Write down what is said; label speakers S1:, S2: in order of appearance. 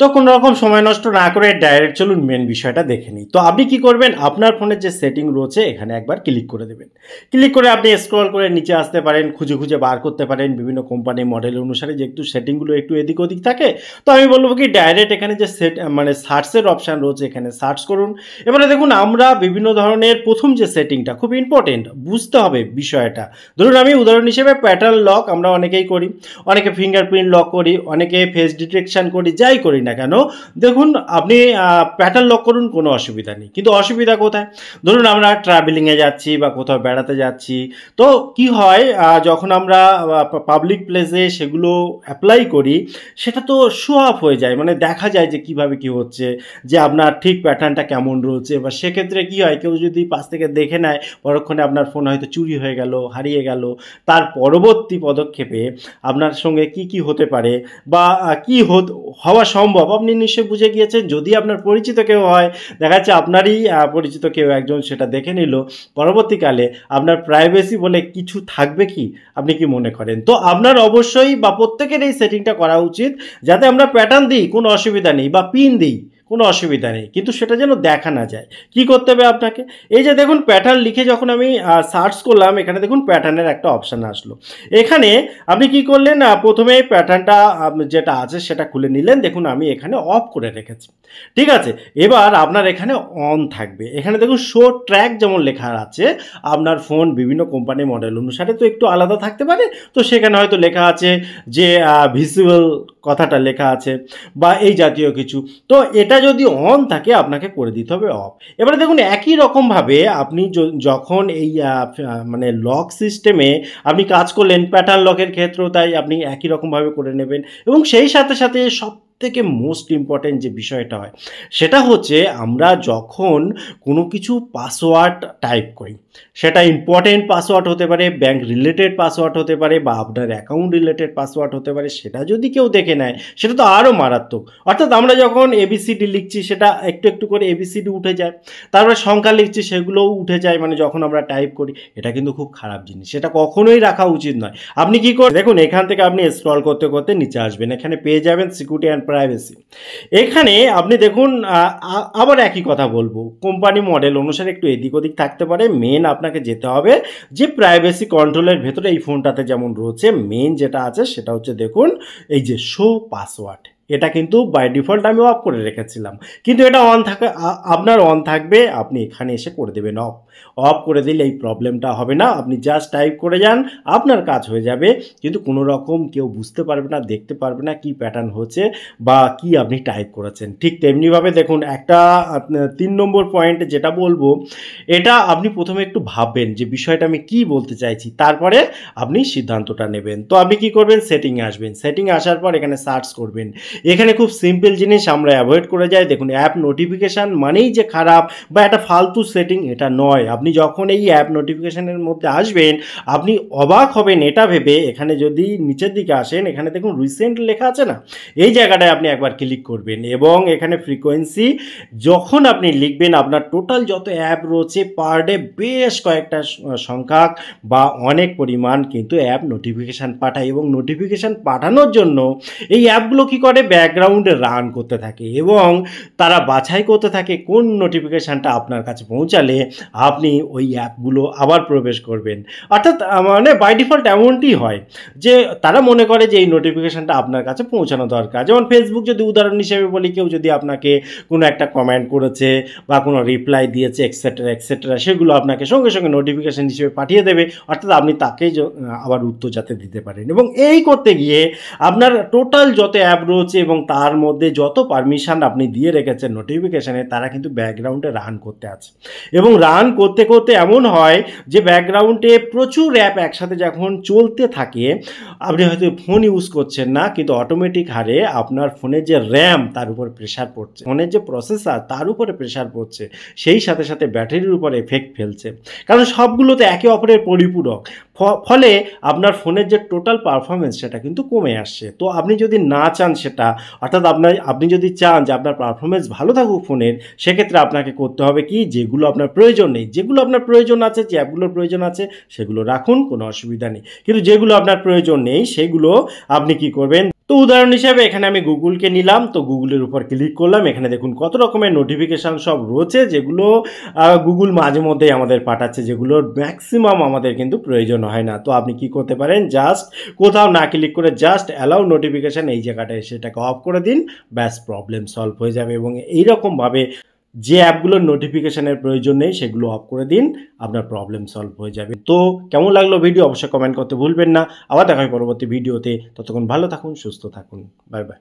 S1: তো কোনো রকম সময় নষ্ট না করে ডাইরেক্ট চলুন মেন বিষয়টা দেখে নিই। তো আপনি কি করবেন, আপনার ফোনের যে সেটিং রয়েছে এখানে একবার ক্লিক করে দেবেন। ক্লিক করে আপনি স্ক্রল করে নিচে আসতে পারেন, খুঁজে খুঁজে বার করতে পারেন বিভিন্ন কোম্পানি মডেল অনুসারে যেহেতু সেটিংগুলো একটু এদিক ওদিক থাকে। তো আমি বলবো কি ডাইরেক্ট এখানে যে সার্চের অপশান রয়েছে এখানে সার্চ করুন। এবারে দেখুন আমরা বিভিন্ন ধরনের প্রথম যে সেটিংটা খুব ইম্পর্টেন্ট বুঝতে হবে বিষয়টা। ধরুন আমি উদাহরণ হিসেবে প্যাটার্ন লক আমরা অনেকেই করি, অনেকে ফিঙ্গারপ্রিন্ট লক করি, অনেকে ফেস ডিটেকশন করি, যাই করি না কেন দেখুন আপনি প্যাটার্ন লক করুন, কোনো অসুবিধা নেই। কিন্তু অসুবিধা কোথায়, ধরুন আমরা ট্রাভেলিংয়ে যাচ্ছি বা কোথাও বেড়াতে যাচ্ছি, তো কি হয় যখন আমরা পাবলিক প্লেসে সেগুলো অ্যাপ্লাই করি সেটা তো শো অফ হয়ে যায়, মানে দেখা যায় যে কিভাবে কি হচ্ছে, যে আপনার ঠিক প্যাটার্নটা কেমন রয়েছে। বা সেক্ষেত্রে কি হয়, কেউ যদি পাশ থেকে দেখে নেয় পরক্ষণে আপনার ফোন হয়তো চুরি হয়ে গেল, হারিয়ে গেল, তার পরবর্তী পদক্ষেপে আপনার সঙ্গে কি কি হতে পারে বা কি হওয়া সম্ভব আপনি নিশ্চয়ই বুঝে গিয়েছেন। যদি আপনার পরিচিত কেউ হয়, দেখা যাচ্ছে আপনারই পরিচিত কেউ একজন সেটা দেখে নিল, পরবর্তীকালে আপনার প্রাইভেসি বলে কিছু থাকবে কি, আপনি কি মনে করেন? তো আপনার অবশ্যই বা প্রত্যেকের এই সেটিংটা করা উচিত, যাতে আমরা প্যাটার্ন দিই কোনো অসুবিধা নেই বা পিন দিই কোনো অসুবিধা নেই, কিন্তু সেটা যেন দেখা না যায়। কি করতে হবে আপনাকে, এই যে দেখুন প্যাটার্ন লিখে যখন আমি সার্চ করলাম এখানে দেখুন প্যাটার্নের একটা অপশান আসলো। এখানে আপনি কি করলেন, প্রথমে প্যাটার্নটা যেটা আছে সেটা খুলে নিলেন। দেখুন আমি এখানে অফ করে রেখেছি, ঠিক আছে। এবার আপনার এখানে অন থাকবে। এখানে দেখুন শো ট্র্যাক যেমন লেখা আছে, আপনার ফোন বিভিন্ন কোম্পানি মডেল অনুসারে তো একটু আলাদা থাকতে পারে, তো সেখানে হয়তো লেখা আছে যে ভিজুয়াল কথাটা লেখা আছে বা এই জাতীয় কিছু। তো এটা যদি অন থাকে আপনাকে করে দিতে হবে অফ। এবারে দেখুন একই রকমভাবে আপনি যখন এই মানে লক সিস্টেমে আপনি কাজ করলেন, প্যাটার্ন লকের ক্ষেত্রেও তাই আপনি একই রকমভাবে করে নেবেন। এবং সেই সাথে সাথে সব থেকে মোস্ট ইম্পর্টেন্ট যে বিষয়টা হয় সেটা হচ্ছে আমরা যখন কোনো কিছু পাসওয়ার্ড টাইপ করি, সেটা ইম্পর্টেন্ট পাসওয়ার্ড হতে পারে, ব্যাংক রিলেটেড পাসওয়ার্ড হতে পারে বা আপনার অ্যাকাউন্ট রিলেটেড পাসওয়ার্ড হতে পারে, সেটা যদি কেউ দেখে নেয় সেটা তো আরও মারাত্মক। অর্থাৎ আমরা যখন এবিসিডি লিখছি সেটা একটু একটু করে এবিসিডি উঠে যায়, তারপরে সংখ্যা লিখছি সেগুলোও উঠে যায়, মানে যখন আমরা টাইপ করি। এটা কিন্তু খুব খারাপ জিনিস, সেটা কখনোই রাখা উচিত নয়। আপনি কি করে দেখুন, এখান থেকে আপনি স্ক্রল করতে করতে নিচে আসবেন, এখানে পেয়ে যাবেন সিকিউরিটি অ্যান্ড প্রাইভেসি। এখানে আপনি দেখুন আবার একই কথা বলবো, কোম্পানি মডেল অনুসারে একটু এদিক ওদিক থাকতে পারে। মেন আপনাকে যেতে হবে যে প্রাইভেসি কন্ট্রোলের ভেতরে এই ফোনটাতে যেমন রয়েছে, মেন যেটা আছে সেটা হচ্ছে দেখুন এই যে শো পাসওয়ার্ড, এটা কিন্তু বাই ডিফল্ট আমি অফ করে রেখেছিলাম, কিন্তু এটা অন থাকে, আপনার অন থাকবে। আপনি এখানে এসে করে দেবেন অফ। অফ করে দিলে এই প্রবলেমটা হবে না, আপনি জাস্ট টাইপ করে যান, আপনার কাজ হয়ে যাবে। কিন্তু কোনো রকম কেউ বুঝতে পারবে না, দেখতে পারবে না কি প্যাটার্ন হচ্ছে বা কি আপনি টাইপ করেছেন। ঠিক তেমনিভাবে দেখুন একটা 3 নম্বর পয়েন্ট যেটা বলবো, এটা আপনি প্রথমে একটু ভাববেন যে বিষয়টা আমি কি বলতে চাইছি, তারপরে আপনি সিদ্ধান্তটা নেবেন। তো আপনি কি করবেন, সেটিংয়ে আসবেন। সেটিংয়ে আসার পর এখানে সার্চ করবেন। এখানে খুব সিম্পল জিনিস আমরা অ্যাভয়েড করে যাই। দেখুন অ্যাপ নোটিফিকেশান মানেই যে খারাপ বা একটা ফালতু সেটিং, এটা নয়। আপনি যখন এই অ্যাপ নোটিফিকেশানের মধ্যে আসবেন আপনি অবাক হবেন এটা ভেবে, এখানে যদি নিচের দিকে আসেন এখানে দেখুন রিসেন্ট লেখা আছে না, এই জায়গাটায় আপনি একবার ক্লিক করবেন এবং এখানে ফ্রিকোয়েন্সি যখন আপনি লিখবেন আপনার টোটাল যত অ্যাপ রয়েছে পার ডে বেশ কয়েকটা সংখ্যক বা অনেক পরিমাণ কিন্তু অ্যাপ নোটিফিকেশান পাঠায়। এবং নোটিফিকেশান পাঠানোর জন্য এই অ্যাপগুলো কী করে, ব্যাকগ্রাউন্ডে রান করতে থাকে এবং তারা বাছাই করতে থাকে কোন নোটিফিকেশানটা আপনার কাছে পৌঁছালে আপনি ওই অ্যাপগুলো আবার প্রবেশ করবেন। অর্থাৎ মানে বাই ডিফল্ট এমনটি হয় যে তারা মনে করে যে এই নোটিফিকেশানটা আপনার কাছে পৌঁছানো দরকার। যেমন ফেসবুক যদি উদাহরণ হিসেবে বলি, কেউ যদি আপনাকে কোনো একটা কমেন্ট করেছে বা কোনো রিপ্লাই দিয়েছে এক্সেট্রা এক্সেট্রা, সেগুলো আপনাকে সঙ্গে সঙ্গে নোটিফিকেশান হিসেবে পাঠিয়ে দেবে, অর্থাৎ আপনি তাকেই আবার উত্তর যাতে দিতে পারেন। এবং এই করতে গিয়ে আপনার টোটাল যত অ্যাপ রয়েছে এবং তার মধ্যে যত পারমিশন আপনি দিয়ে রেখেছেন নোটিফিকেশানে, তারা কিন্তু ব্যাকগ্রাউন্ডে রান করতে আছে। এবং রান করতে করতে এমন হয় যে ব্যাকগ্রাউন্ডে প্রচুর অ্যাপ একসাথে যখন চলতে থাকে, আপনি হয়তো ফোন ইউজ করছেন না, কিন্তু অটোমেটিক হারে আপনার ফোনের যে র্যাম তার উপর প্রেশার পড়ছে, ফোনের যে প্রসেসর তার উপরে প্রেশার পড়ছে, সেই সাথে সাথে ব্যাটারির উপর এফেক্ট ফেলছে, কারণ সবগুলোতে একে অপরের পরিপূরক। ফলে আপনার ফোনের যে টোটাল পারফরমেন্স সেটা কিন্তু কমে আসছে। তো আপনি যদি না চান সেটা, অর্থাৎ আপনি যদি চান যে আপনার পারফরমেন্স ভালো থাকুক ফোনের, সেক্ষেত্রে আপনাকে করতে হবে কি, যেগুলো আপনার প্রয়োজন নেই, যেগুলো আপনার প্রয়োজন আছে, যে অ্যাপগুলোর প্রয়োজন আছে সেগুলো রাখুন, কোনো অসুবিধা নেই। কিন্তু যেগুলো আপনার প্রয়োজন নেই সেগুলো আপনি কি করবেন, তো উদাহরণ হিসাবে এখানে আমি গুগলকে নিলাম, তো গুগলের উপর ক্লিক করলাম। এখানে দেখুন কত রকমের নোটিফিকেশান সব রয়েছে, যেগুলো গুগল মাঝে মধ্যেই আমাদের পাঠাচ্ছে, যেগুলোর ম্যাক্সিমাম আমাদের কিন্তু প্রয়োজন হয় না। তো আপনি কি করতে পারেন, জাস্ট কোথাও না ক্লিক করে জাস্ট অ্যালাউ নোটিফিকেশান এই জায়গাটায় সেটাকে অফ করে দিন, ব্যাস প্রবলেম সলভ হয়ে যাবে। এবং এইরকমভাবে যে অ্যাপগুলোর নোটিফিকেশানের প্রয়োজন নেই সেগুলো অফ করে দিন, আপনার প্রবলেম সলভ হয়ে যাবে। তো কেমন লাগলো ভিডিও অবশ্যই কমেন্ট করতে ভুলবেন না। আবার দেখা হবে পরবর্তী ভিডিওতে। ততক্ষণ ভালো থাকুন, সুস্থ থাকুন। Bye bye.